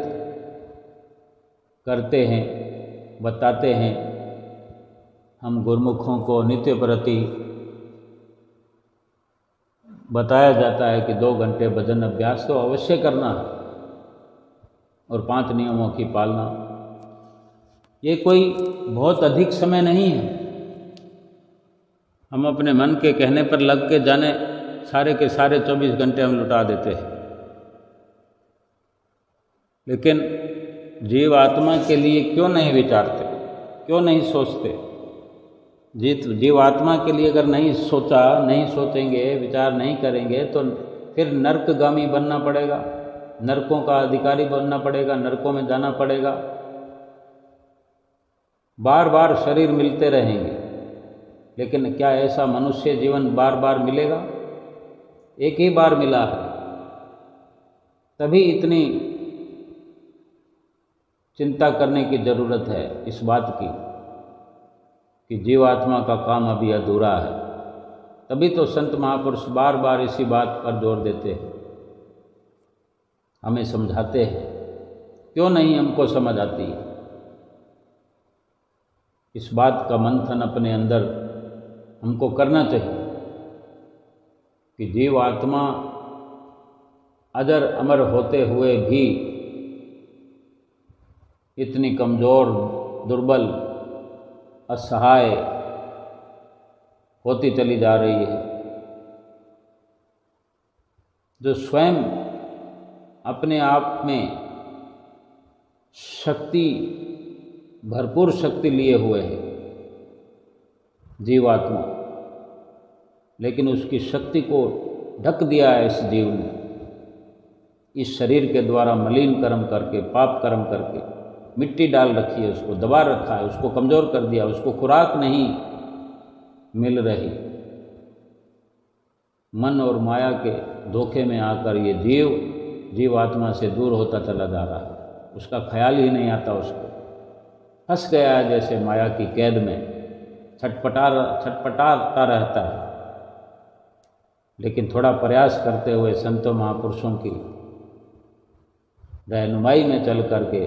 करते हैं, बताते हैं, हम गुरुमुखों को नित्य प्रति बताया जाता है कि 2 घंटे भजन अभ्यास तो अवश्य करना है। और 5 नियमों की पालना। ये कोई बहुत अधिक समय नहीं है। हम अपने मन के कहने पर लग के जाने सारे के सारे 24 घंटे हम लुटा देते हैं, लेकिन जीव आत्मा के लिए क्यों नहीं विचारते, क्यों नहीं सोचते? जीव आत्मा के लिए अगर नहीं सोचेंगे, विचार नहीं करेंगे तो फिर नरकगामी बनना पड़ेगा, नरकों का अधिकारी बनना पड़ेगा, नरकों में जाना पड़ेगा। बार बार शरीर मिलते रहेंगे, लेकिन क्या ऐसा मनुष्य जीवन बार बार मिलेगा? एक ही बार मिला है, तभी इतनी चिंता करने की ज़रूरत है इस बात की कि जीवात्मा का काम अभी अधूरा है। तभी तो संत महापुरुष बार बार इसी बात पर जोर देते हैं, हमें समझाते हैं। क्यों नहीं हमको समझ आती है? इस बात का मंथन अपने अंदर हमको करना चाहिए कि जीवात्मा अजर अमर होते हुए भी इतनी कमज़ोर, दुर्बल, असहाय होती चली जा रही है। जो स्वयं अपने आप में शक्ति, भरपूर शक्ति लिए हुए है जीवात्मा, लेकिन उसकी शक्ति को ढक दिया है इस जीव ने, इस शरीर के द्वारा मलिन कर्म करके, पाप कर्म करके मिट्टी डाल रखी है, उसको दबा रखा है, उसको कमज़ोर कर दिया, उसको खुराक नहीं मिल रही। मन और माया के धोखे में आकर ये जीवात्मा से दूर होता चला जा रहा है। उसका ख्याल ही नहीं आता, उसको फंस गया है जैसे माया की कैद में, छटपटाता रहता है। लेकिन थोड़ा प्रयास करते हुए संतों महापुरुषों की रहनुमाई में चल करके,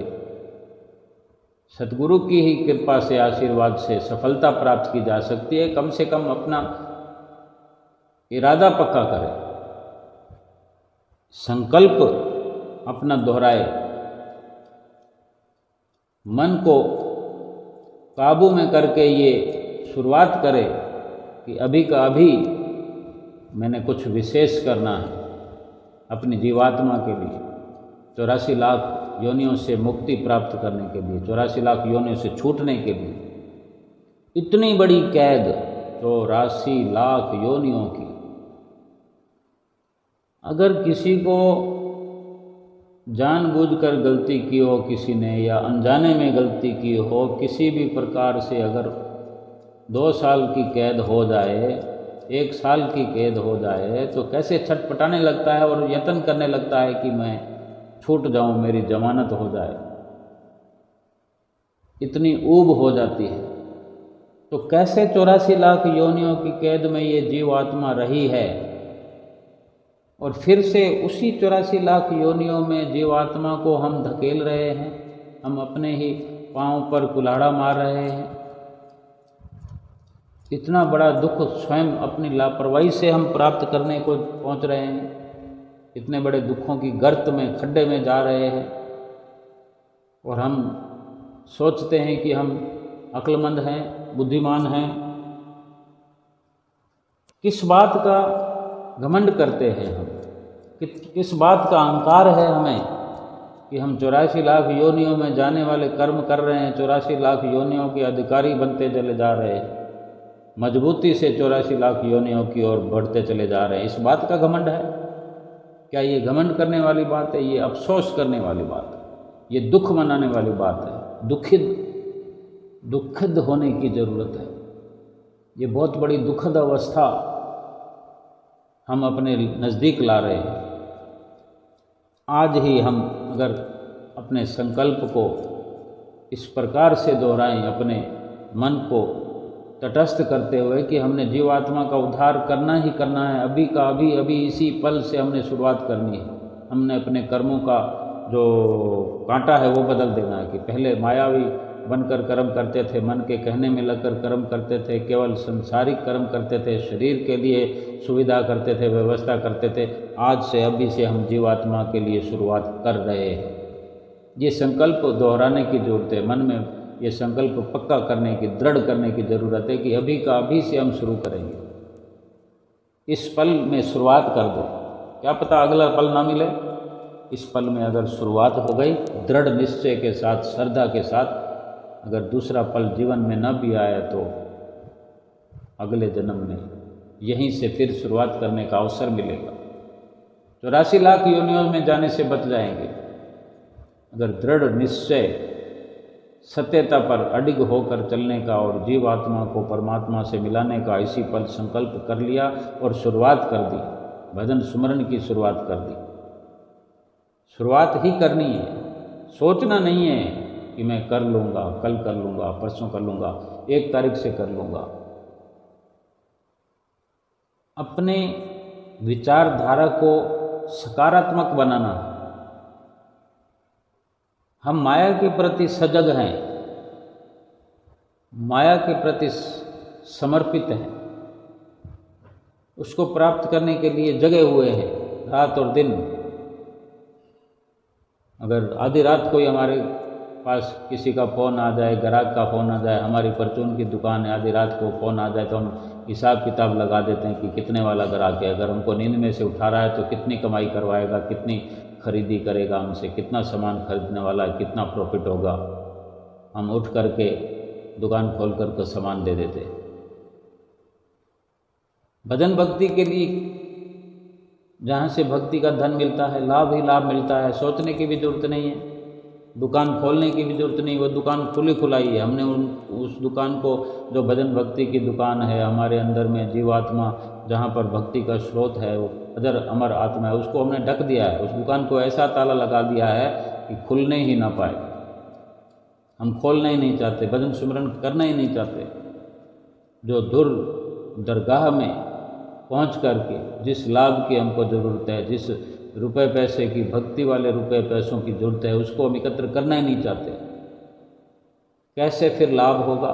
सतगुरु की ही कृपा से, आशीर्वाद से सफलता प्राप्त की जा सकती है। कम से कम अपना इरादा पक्का करे, संकल्प अपना दोहराए, मन को काबू में करके ये शुरुआत करे कि अभी का अभी मैंने कुछ विशेष करना है अपनी जीवात्मा के लिए। 84 लाख योनियों से मुक्ति प्राप्त करने के लिए, 84 लाख योनियों से छूटने के लिए। इतनी बड़ी कैद 84 लाख योनियों की, अगर किसी को जानबूझकर गलती की हो किसी ने, या अनजाने में गलती की हो, किसी भी प्रकार से अगर 2 साल की कैद हो जाए, 1 साल की कैद हो जाए, तो कैसे छटपटाने लगता है और यत्न करने लगता है कि मैं छूट जाऊं, मेरी जमानत हो जाए। इतनी ऊब हो जाती है। तो कैसे 84 लाख योनियों की कैद में ये जीवात्मा रही है, और फिर से उसी 84 लाख योनियों में जीवात्मा को हम धकेल रहे हैं, हम अपने ही पांव पर कुल्हाड़ा मार रहे हैं। इतना बड़ा दुख स्वयं अपनी लापरवाही से हम प्राप्त करने को पहुंच रहे हैं। इतने बड़े दुखों की गर्त में, खड्डे में जा रहे हैं, और हम सोचते हैं कि हम अक्लमंद हैं, बुद्धिमान हैं। किस बात का घमंड करते हैं हम, किस बात का अहंकार है हमें कि हम 84 लाख योनियों में जाने वाले कर्म कर रहे हैं, 84 लाख योनियों के अधिकारी बनते चले जा रहे हैं, मजबूती से 84 लाख योनियों की ओर बढ़ते चले जा रहे हैं। इस बात का घमंड है? क्या ये घमंड करने वाली बात है? ये अफसोस करने वाली बात है, ये दुख मनाने वाली बात है। दुखित होने की ज़रूरत है। ये बहुत बड़ी दुखद अवस्था हम अपने नज़दीक ला रहे हैं। आज ही हम अगर अपने संकल्प को इस प्रकार से दोहराएं, अपने मन को तटस्थ करते हुए कि हमने जीवात्मा का उद्धार करना ही करना है, अभी का अभी, अभी इसी पल से हमने शुरुआत करनी है। हमने अपने कर्मों का जो कांटा है वो बदल देना है कि पहले मायावी बनकर कर्म करते थे, मन के कहने में लगकर कर्म करते थे, केवल संसारिक कर्म करते थे, शरीर के लिए सुविधा करते थे, व्यवस्था करते थे। आज से, अभी से हम जीवात्मा के लिए शुरुआत कर रहे हैं। ये संकल्प दोहराने की ज़रूरत है। मन में ये संकल्प पक्का करने की, दृढ़ करने की ज़रूरत है कि अभी का अभी से हम शुरू करेंगे। इस पल में शुरुआत कर दो, क्या पता अगला पल ना मिले। इस पल में अगर शुरुआत हो गई दृढ़ निश्चय के साथ, श्रद्धा के साथ, अगर दूसरा पल जीवन में न भी आया तो अगले जन्म में यहीं से फिर शुरुआत करने का अवसर मिलेगा। 84 लाख योनियों में जाने से बच जाएंगे अगर दृढ़ निश्चय, सत्यता पर अडिग होकर चलने का और जीवात्मा को परमात्मा से मिलाने का इसी पल संकल्प कर लिया और शुरुआत कर दी, भजन सुमरण की शुरुआत कर दी। शुरुआत ही करनी है, सोचना नहीं है कि मैं कर लूँगा, कल कर लूँगा, परसों कर लूँगा, 1 तारीख से कर लूँगा। अपने विचारधारा को सकारात्मक बनाना। हम माया के प्रति सजग हैं, माया के प्रति समर्पित हैं, उसको प्राप्त करने के लिए जगे हुए हैं रात और दिन। अगर आधी रात कोई हमारे पास किसी का फ़ोन आ जाए, ग्राहक का फ़ोन आ जाए, हमारी परचून की दुकान है, आधी रात को फ़ोन आ जाए तो हम हिसाब किताब लगा देते हैं कि कितने वाला ग्राहक है। अगर हमको नींद में से उठा रहा है तो कितनी कमाई करवाएगा, कितनी खरीदी करेगा हमसे, कितना सामान खरीदने वाला है, कितना प्रॉफिट होगा। हम उठ करके दुकान खोल करके सामान दे देते। भजन भक्ति के लिए जहाँ से भक्ति का धन मिलता है, लाभ ही लाभ मिलता है। सोचने की भी जरूरत नहीं है, दुकान खोलने की भी जरूरत नहीं। वो दुकान खुली खुलाई है। हमने उस दुकान को, जो भजन भक्ति की दुकान है हमारे अंदर में, जीवात्मा जहाँ पर भक्ति का स्रोत है, वो अजर अमर आत्मा है, उसको हमने ढक दिया है। उस दुकान को ऐसा ताला लगा दिया है कि खुलने ही ना पाए। हम खोलना ही नहीं चाहते, भजन सुमरन करना ही नहीं चाहते। जो दूर दरगाह में पहुँच करके जिस लाभ की हमको ज़रूरत है, जिस रुपए पैसे की, भक्ति वाले रुपए पैसों की ज़रूरत है, उसको हम एकत्र करना ही नहीं चाहते। कैसे फिर लाभ होगा?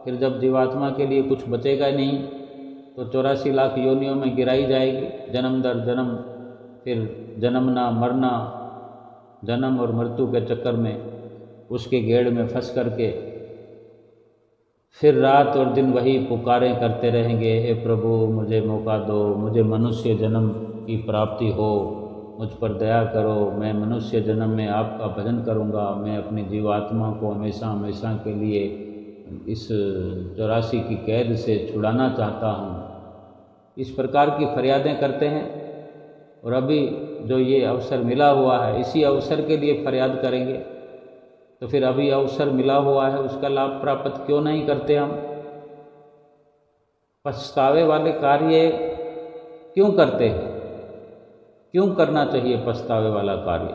फिर जब जीवात्मा के लिए कुछ बचेगा ही नहीं तो 84 लाख योनियों में गिराई जाएगी, जन्म दर जन्म, फिर जन्मना मरना, जन्म और मृत्यु के चक्कर में, उसके गेड़ में फंस करके फिर रात और दिन वही पुकारें करते रहेंगे, हे प्रभु मुझे मौका दो, मुझे मनुष्य जन्म की प्राप्ति हो, मुझ पर दया करो, मैं मनुष्य जन्म में आपका भजन करूंगा, मैं अपनी जीवात्मा को हमेशा हमेशा के लिए इस 84 की कैद से छुड़ाना चाहता हूँ। इस प्रकार की फरियादें करते हैं। और अभी जो ये अवसर मिला हुआ है, इसी अवसर के लिए फरियाद करेंगे तो फिर अभी अवसर मिला हुआ है, उसका लाभ प्राप्त क्यों नहीं करते हम? पछतावे वाले कार्य क्यों करते हैं? क्यों करना चाहिए पछतावे वाला कार्य?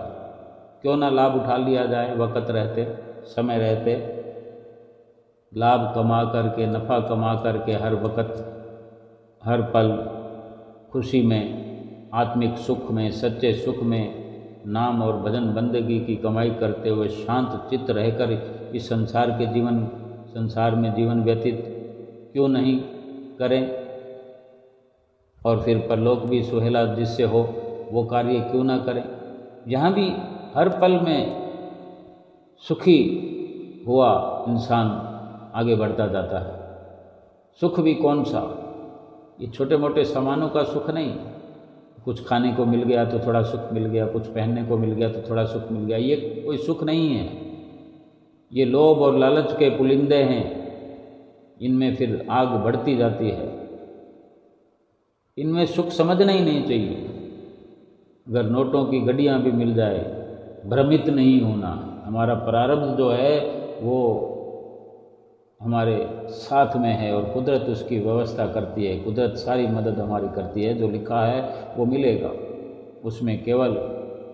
क्यों ना लाभ उठा लिया जाए वक़्त रहते, समय रहते, लाभ कमा करके, नफ़ा कमा करके, हर वक़्त हर पल खुशी में, आत्मिक सुख में, सच्चे सुख में, नाम और भजन बंदगी की कमाई करते हुए शांत चित्त रहकर इस संसार में जीवन व्यतीत क्यों नहीं करें? और फिर परलोक भी सुहेला जिससे हो वो कार्य क्यों ना करें? यहाँ भी हर पल में सुखी हुआ इंसान आगे बढ़ता जाता है। सुख भी कौन सा? ये छोटे मोटे सामानों का सुख नहीं। कुछ खाने को मिल गया तो थोड़ा सुख मिल गया, कुछ पहनने को मिल गया तो थोड़ा सुख मिल गया, ये कोई सुख नहीं है। ये लोभ और लालच के पुलिंदे हैं, इनमें फिर आग बढ़ती जाती है। इनमें सुख समझना ही नहीं चाहिए। अगर नोटों की गड्डियाँ भी मिल जाए, भ्रमित नहीं होना। हमारा प्रारब्ध जो है वो हमारे साथ में है और कुदरत उसकी व्यवस्था करती है। कुदरत सारी मदद हमारी करती है। जो लिखा है वो मिलेगा। उसमें केवल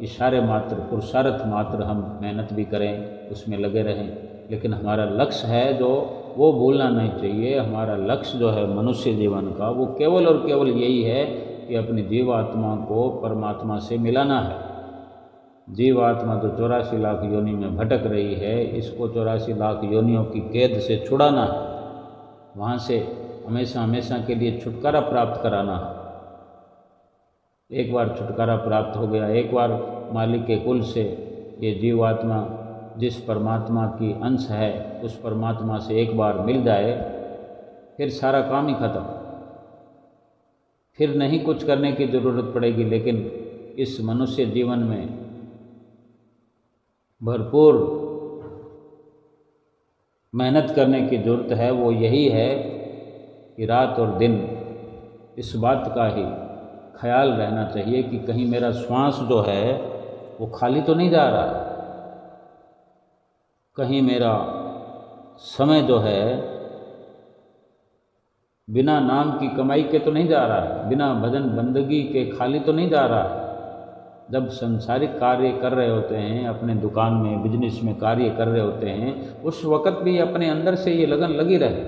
इशारे मात्र, पुरुषार्थ मात्र हम मेहनत भी करें, उसमें लगे रहें, लेकिन हमारा लक्ष्य है जो वो भूलना नहीं चाहिए। हमारा लक्ष्य जो है मनुष्य जीवन का, वो केवल और केवल यही है कि अपनी जीवात्मा को परमात्मा से मिलाना है। जीवात्मा जो 84 लाख योनि में भटक रही है, इसको 84 लाख योनियों की कैद से छुड़ाना है, वहाँ से हमेशा हमेशा के लिए छुटकारा प्राप्त कराना है। एक बार छुटकारा प्राप्त हो गया, एक बार मालिक के कुल से ये जीवात्मा जिस परमात्मा की अंश है उस परमात्मा से एक बार मिल जाए फिर सारा काम ही खत्म, फिर नहीं कुछ करने की ज़रूरत पड़ेगी। लेकिन इस मनुष्य जीवन में भरपूर मेहनत करने की ज़रूरत है। वो यही है कि रात और दिन इस बात का ही ख्याल रहना चाहिए कि कहीं मेरा श्वास जो है वो खाली तो नहीं जा रहा, कहीं मेरा समय जो है बिना नाम की कमाई के तो नहीं जा रहा है, बिना भजन बंदगी के खाली तो नहीं जा रहा है। जब संसारिक कार्य कर रहे होते हैं, अपने दुकान में बिजनेस में कार्य कर रहे होते हैं, उस वक़्त भी अपने अंदर से ये लगन लगी रहे,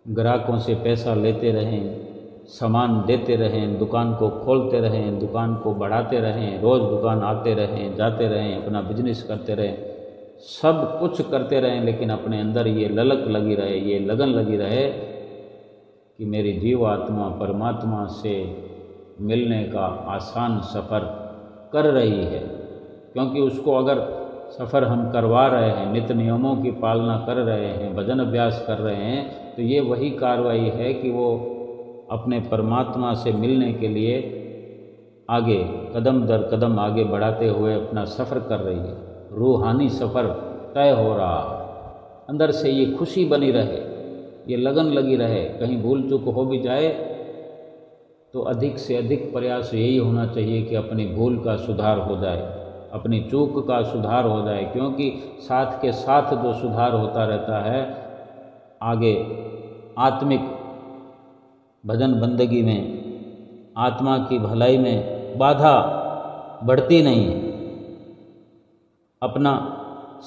ग्राहकों से पैसा लेते रहें, सामान देते रहें, दुकान को खोलते रहें, दुकान को बढ़ाते रहें, रोज़ दुकान आते रहें जाते रहें, अपना बिजनेस करते रहें, सब कुछ करते रहें, लेकिन अपने अंदर ये ललक लगी रहे, ये लगन लगी रहे कि मेरी जीवात्मा परमात्मा से मिलने का आसान सफ़र कर रही है। क्योंकि उसको अगर सफ़र हम करवा रहे हैं, नित्य नियमों की पालना कर रहे हैं, भजन अभ्यास कर रहे हैं, तो ये वही कार्रवाई है कि वो अपने परमात्मा से मिलने के लिए आगे कदम दर कदम आगे बढ़ाते हुए अपना सफ़र कर रही है। रूहानी सफ़र तय हो रहा, अंदर से ये खुशी बनी रहे, ये लगन लगी रहे। कहीं भूल चूक हो भी जाए तो अधिक से अधिक प्रयास यही होना चाहिए कि अपनी भूल का सुधार हो जाए, अपनी चूक का सुधार हो जाए। क्योंकि साथ के साथ जो सुधार होता रहता है, आगे आत्मिक भजन बंदगी में, आत्मा की भलाई में बाधा बढ़ती नहीं है, अपना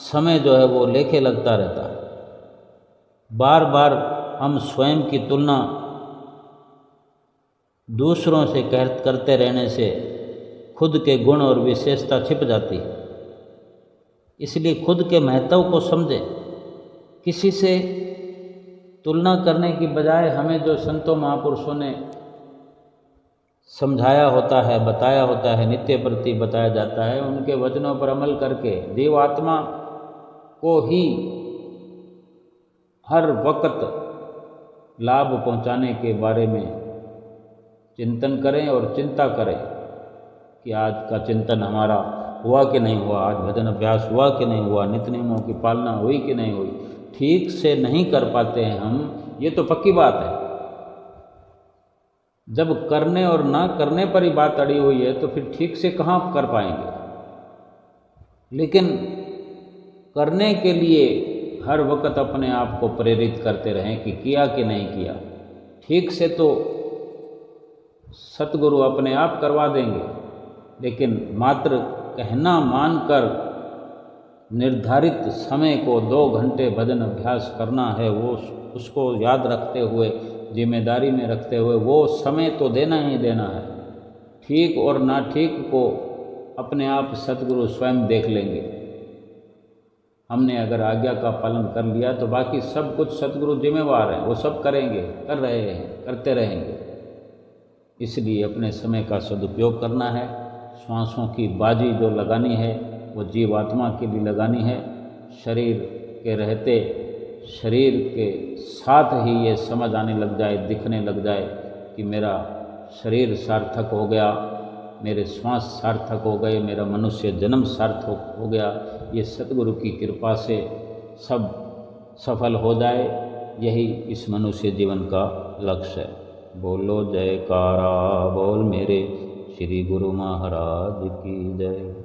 समय जो है वो लेखे लगता रहता है। बार बार हम स्वयं की तुलना दूसरों से करते रहने से खुद के गुण और विशेषता छिप जाती है। इसलिए खुद के महत्व को समझें। किसी से तुलना करने की बजाय हमें जो संतों महापुरुषों ने समझाया होता है, बताया होता है, नित्य प्रति बताया जाता है, उनके वचनों पर अमल करके जीवात्मा को ही हर वक्त लाभ पहुंचाने के बारे में चिंतन करें और चिंता करें कि आज का चिंतन हमारा हुआ कि नहीं हुआ, आज भजन अभ्यास हुआ कि नहीं हुआ, नित्य नियमों की पालना हुई कि नहीं हुई। ठीक से नहीं कर पाते हैं हम, ये तो पक्की बात है। जब करने और ना करने पर ही बात अड़ी हुई है तो फिर ठीक से कहाँ कर पाएंगे। लेकिन करने के लिए हर वक्त अपने आप को प्रेरित करते रहें कि किया कि नहीं किया। ठीक से तो सतगुरु अपने आप करवा देंगे, लेकिन मात्र कहना मानकर निर्धारित समय को 2 घंटे भजन अभ्यास करना है, वो उसको याद रखते हुए, जिम्मेदारी में रखते हुए वो समय तो देना ही देना है। ठीक और ना ठीक को अपने आप सतगुरु स्वयं देख लेंगे। हमने अगर आज्ञा का पालन कर लिया तो बाकी सब कुछ सतगुरु जिम्मेवार हैं, वो सब करेंगे, कर रहे हैं, करते रहेंगे। इसलिए अपने समय का सदुपयोग करना है। श्वासों की बाजी जो लगानी है वो जीवात्मा के लिए लगानी है। शरीर के रहते शरीर के साथ ही ये समझ आने लग जाए, दिखने लग जाए कि मेरा शरीर सार्थक हो गया, मेरे श्वास सार्थक हो गए, मेरा मनुष्य जन्म सार्थक हो गया। ये सतगुरु की कृपा से सब सफल हो जाए, यही इस मनुष्य जीवन का लक्ष्य है। बोलो जयकारा बोल मेरे श्री गुरु महाराज की जय।